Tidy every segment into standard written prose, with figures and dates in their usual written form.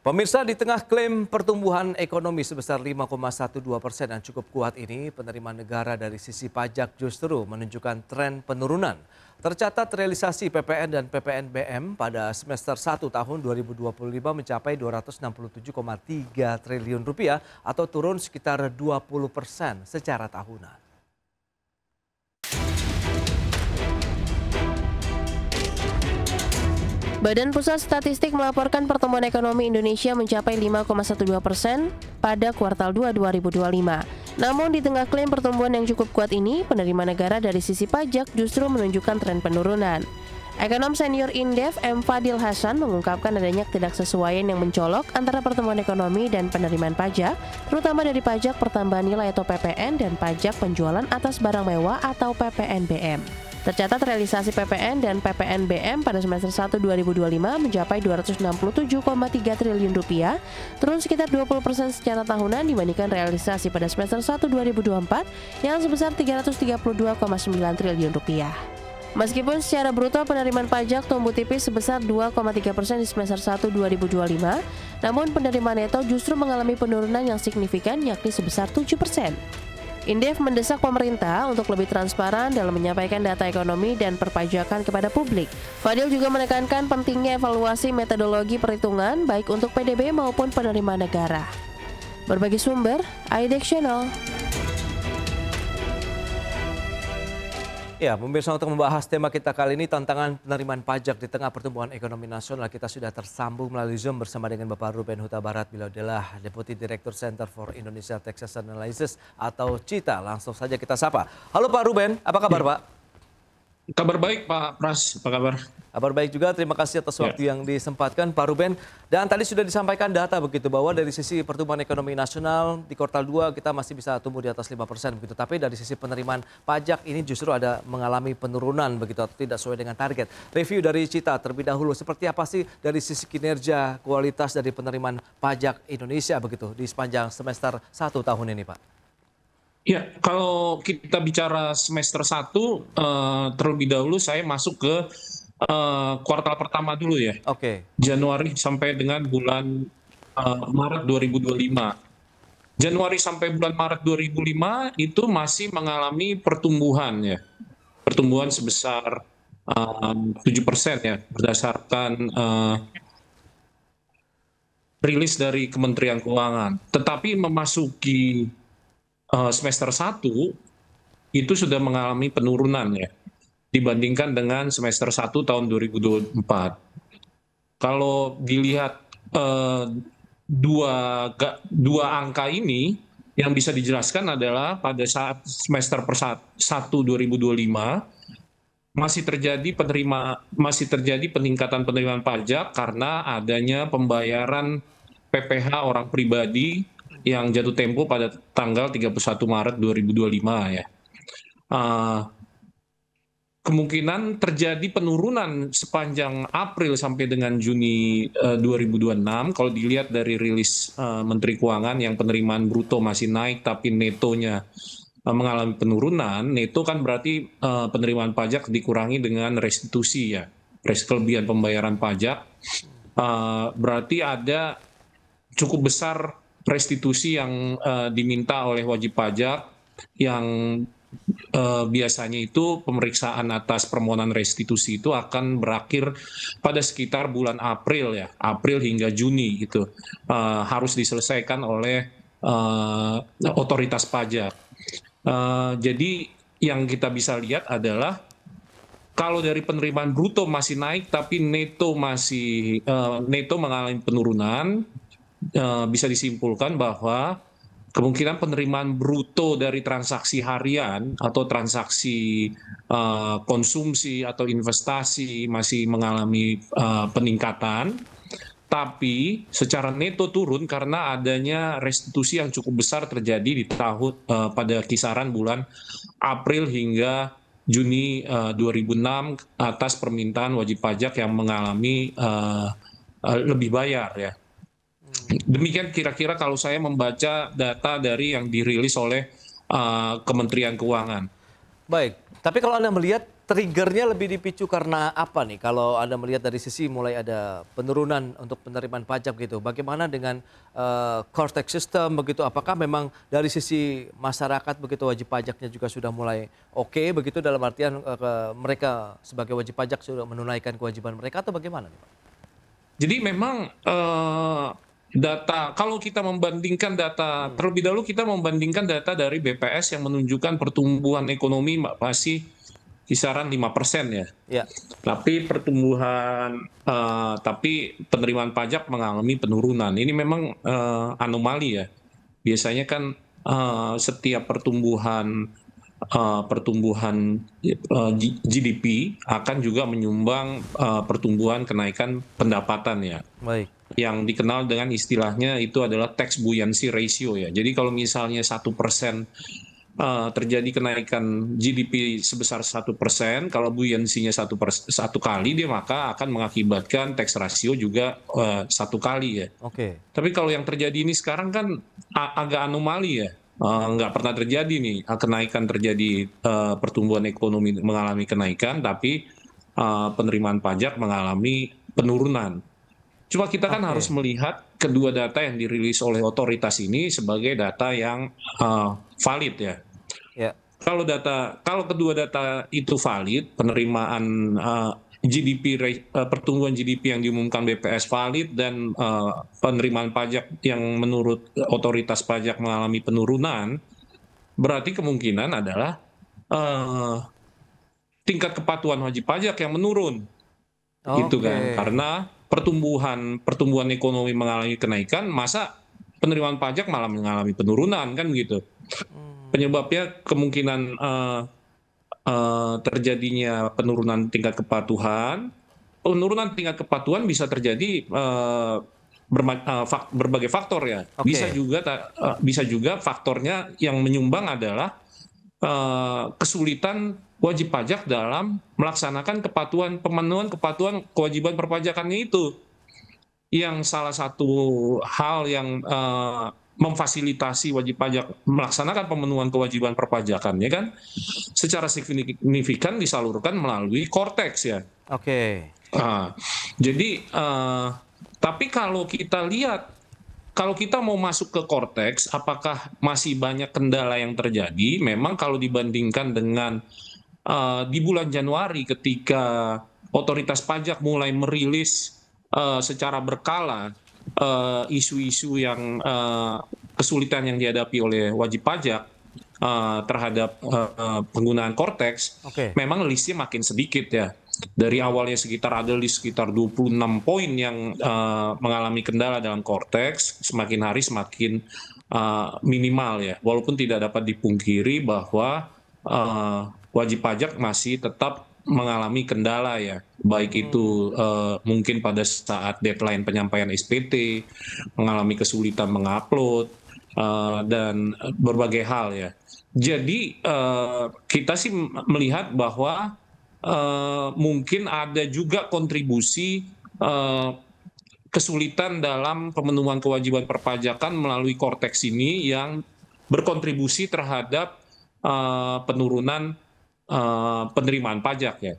Pemirsa, di tengah klaim pertumbuhan ekonomi sebesar 5,12% yang cukup kuat ini, penerimaan negara dari sisi pajak justru menunjukkan tren penurunan. Tercatat realisasi PPN dan PPNBM pada semester 1 tahun 2025 mencapai 267,3 triliun rupiah atau turun sekitar 20% secara tahunan. Badan Pusat Statistik melaporkan pertumbuhan ekonomi Indonesia mencapai 5,12% pada kuartal 2 2025. Namun di tengah klaim pertumbuhan yang cukup kuat ini, penerimaan negara dari sisi pajak justru menunjukkan tren penurunan. Ekonom senior Indef M. Fadil Hasan mengungkapkan adanya ketidaksesuaian yang mencolok antara pertumbuhan ekonomi dan penerimaan pajak, terutama dari pajak pertambahan nilai atau PPN dan pajak penjualan atas barang mewah atau PPNBM. Tercatat realisasi PPN dan PPNBM pada semester 1 2025 mencapai 267,3 triliun rupiah, turun sekitar 20% secara tahunan dibandingkan realisasi pada semester 1 2024 yang sebesar 332,9 triliun rupiah. Meskipun secara bruto penerimaan pajak tumbuh tipis sebesar 2,3% di semester 1 2025, namun penerimaan neto justru mengalami penurunan yang signifikan yakni sebesar 7%. Indef mendesak pemerintah untuk lebih transparan dalam menyampaikan data ekonomi dan perpajakan kepada publik. Fadil juga menekankan pentingnya evaluasi metodologi perhitungan baik untuk PDB maupun penerimaan negara. Berbagai sumber, IDEX Channel. Ya, pemirsa, untuk membahas tema kita kali ini, tantangan penerimaan pajak di tengah pertumbuhan ekonomi nasional, kita sudah tersambung melalui Zoom bersama dengan Bapak Ruben Huta Barat. Beliau adalah Deputi Direktur Center for Indonesia Tax Analysis atau CITA. Langsung saja kita sapa. Halo Pak Ruben, apa kabar Pak? Kabar baik Pak Pras, apa kabar? Kabar baik juga, terima kasih atas waktu yang disempatkan Pak Ruben. Dan tadi sudah disampaikan data begitu bahwa dari sisi pertumbuhan ekonomi nasional di kuartal 2 kita masih bisa tumbuh di atas 5% begitu. Tapi dari sisi penerimaan pajak ini justru ada mengalami penurunan begitu atau tidak sesuai dengan target. Review dari CITA terlebih dahulu, seperti apa sih dari sisi kinerja kualitas dari penerimaan pajak Indonesia begitu di sepanjang semester 1 tahun ini Pak? Ya, kalau kita bicara semester 1, terlebih dahulu saya masuk ke kuartal pertama dulu ya. Oke. Januari sampai dengan bulan Maret 2025. Januari sampai bulan Maret 2005 itu masih mengalami pertumbuhan ya. Pertumbuhan sebesar 7% ya, berdasarkan rilis dari Kementerian Keuangan. Tetapi memasuki semester 1 itu sudah mengalami penurunan ya dibandingkan dengan semester 1 tahun 2024. Kalau dilihat dua angka ini yang bisa dijelaskan adalah pada saat semester 1 2025 masih terjadi peningkatan penerimaan pajak karena adanya pembayaran PPh orang pribadi yang jatuh tempo pada tanggal 31 Maret 2025 ya. Kemungkinan terjadi penurunan sepanjang April sampai dengan Juni 2026 kalau dilihat dari rilis Menteri Keuangan yang penerimaan bruto masih naik tapi netonya mengalami penurunan. Neto kan berarti penerimaan pajak dikurangi dengan restitusi ya, kelebihan pembayaran pajak. Berarti ada cukup besar restitusi yang diminta oleh wajib pajak yang biasanya itu pemeriksaan atas permohonan restitusi itu akan berakhir pada sekitar bulan April ya, April hingga Juni gitu, harus diselesaikan oleh otoritas pajak. Jadi yang kita bisa lihat adalah kalau dari penerimaan bruto masih naik tapi neto mengalami penurunan, bisa disimpulkan bahwa kemungkinan penerimaan bruto dari transaksi harian atau transaksi konsumsi atau investasi masih mengalami peningkatan, tapi secara neto turun karena adanya restitusi yang cukup besar terjadi di tahun pada kisaran bulan April hingga Juni 2006 atas permintaan wajib pajak yang mengalami lebih bayar ya. Demikian kira-kira kalau saya membaca data dari yang dirilis oleh Kementerian Keuangan. Baik, tapi kalau Anda melihat triggernya lebih dipicu karena apa nih? Kalau Anda melihat dari sisi mulai ada penurunan untuk penerimaan pajak gitu, bagaimana dengan core tax system begitu? Apakah memang dari sisi masyarakat begitu wajib pajaknya juga sudah mulai oke begitu dalam artian mereka sebagai wajib pajak sudah menunaikan kewajiban mereka atau bagaimana nih Pak? Jadi memang data, kalau kita membandingkan data, terlebih dahulu kita membandingkan data dari BPS yang menunjukkan pertumbuhan ekonomi masih kisaran 5% ya. Ya. Tapi tapi penerimaan pajak mengalami penurunan. Ini memang anomali ya. Biasanya kan setiap pertumbuhan GDP akan juga menyumbang pertumbuhan kenaikan pendapatan ya. Baik. Yang dikenal dengan istilahnya itu adalah tax buoyancy ratio ya. Jadi kalau misalnya 1% terjadi kenaikan GDP sebesar 1%, kalau buoyancy-nya satu kali, dia maka akan mengakibatkan tax ratio juga 1 kali ya. Oke. Tapi kalau yang terjadi ini sekarang kan agak anomali ya. Nggak pernah terjadi nih kenaikan terjadi, pertumbuhan ekonomi mengalami kenaikan, tapi penerimaan pajak mengalami penurunan. Cuma kita kan harus melihat kedua data yang dirilis oleh otoritas ini sebagai data yang valid ya. Ya. Kalau kedua data itu valid, penerimaan pertumbuhan GDP yang diumumkan BPS valid dan penerimaan pajak yang menurut otoritas pajak mengalami penurunan, berarti kemungkinan adalah tingkat kepatuhan wajib pajak yang menurun. Gitu kan. Karena pertumbuhan ekonomi mengalami kenaikan, masa penerimaan pajak malah mengalami penurunan kan begitu. Penyebabnya kemungkinan terjadinya penurunan tingkat kepatuhan. Penurunan tingkat kepatuhan bisa terjadi berbagai faktor ya. Bisa juga faktornya yang menyumbang adalah kesulitan wajib pajak dalam melaksanakan pemenuhan kepatuhan kewajiban perpajakannya itu. Yang salah satu hal yang memfasilitasi wajib pajak melaksanakan pemenuhan kewajiban perpajakannya kan secara signifikan disalurkan melalui core tax ya. Jadi tapi kalau kita lihat, kalau kita mau masuk ke core tax, apakah masih banyak kendala yang terjadi? Memang kalau dibandingkan dengan di bulan Januari ketika otoritas pajak mulai merilis secara berkala isu-isu yang kesulitan yang dihadapi oleh wajib pajak terhadap penggunaan core tax, memang listnya makin sedikit ya. Dari awalnya ada list sekitar 26 poin yang mengalami kendala dalam core tax, semakin hari semakin minimal ya. Walaupun tidak dapat dipungkiri bahwa wajib pajak masih tetap mengalami kendala ya, baik itu mungkin pada saat deadline penyampaian SPT, mengalami kesulitan mengupload dan berbagai hal ya. Jadi kita sih melihat bahwa mungkin ada juga kontribusi kesulitan dalam pemenuhan kewajiban perpajakan melalui core tax ini yang berkontribusi terhadap penurunan penerimaan pajak ya.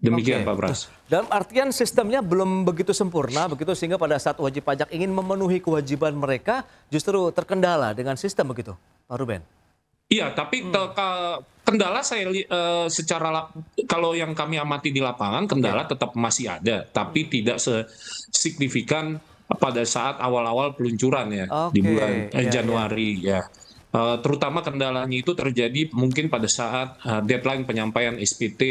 Demikian Pak Pras. Dalam artian sistemnya belum begitu sempurna begitu sehingga pada saat wajib pajak ingin memenuhi kewajiban mereka justru terkendala dengan sistem begitu, Pak Ruben? Iya, tapi kendala kalau yang kami amati di lapangan kendala tetap masih ada, tapi tidak sesignifikan pada saat awal-awal peluncuran ya di bulan Januari ya. Terutama kendalanya itu terjadi mungkin pada saat deadline penyampaian SPT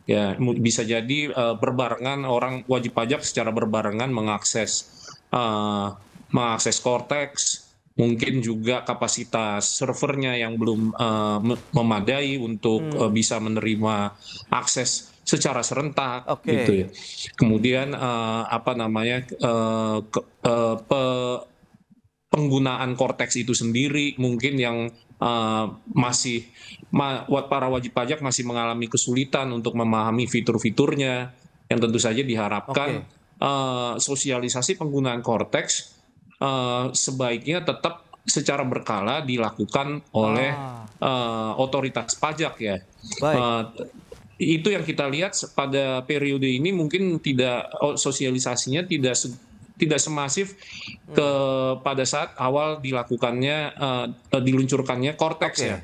ya, bisa jadi berbarengan orang wajib pajak secara berbarengan mengakses core tax, mungkin juga kapasitas servernya yang belum memadai untuk bisa menerima akses secara serentak gitu ya. Kemudian penggunaan core tax itu sendiri mungkin yang para wajib pajak masih mengalami kesulitan untuk memahami fitur-fiturnya, yang tentu saja diharapkan sosialisasi penggunaan core tax sebaiknya tetap secara berkala dilakukan oleh otoritas pajak ya. itu yang kita lihat pada periode ini mungkin tidak sosialisasinya tidak semasif pada saat awal dilakukannya diluncurkannya Cortex ya.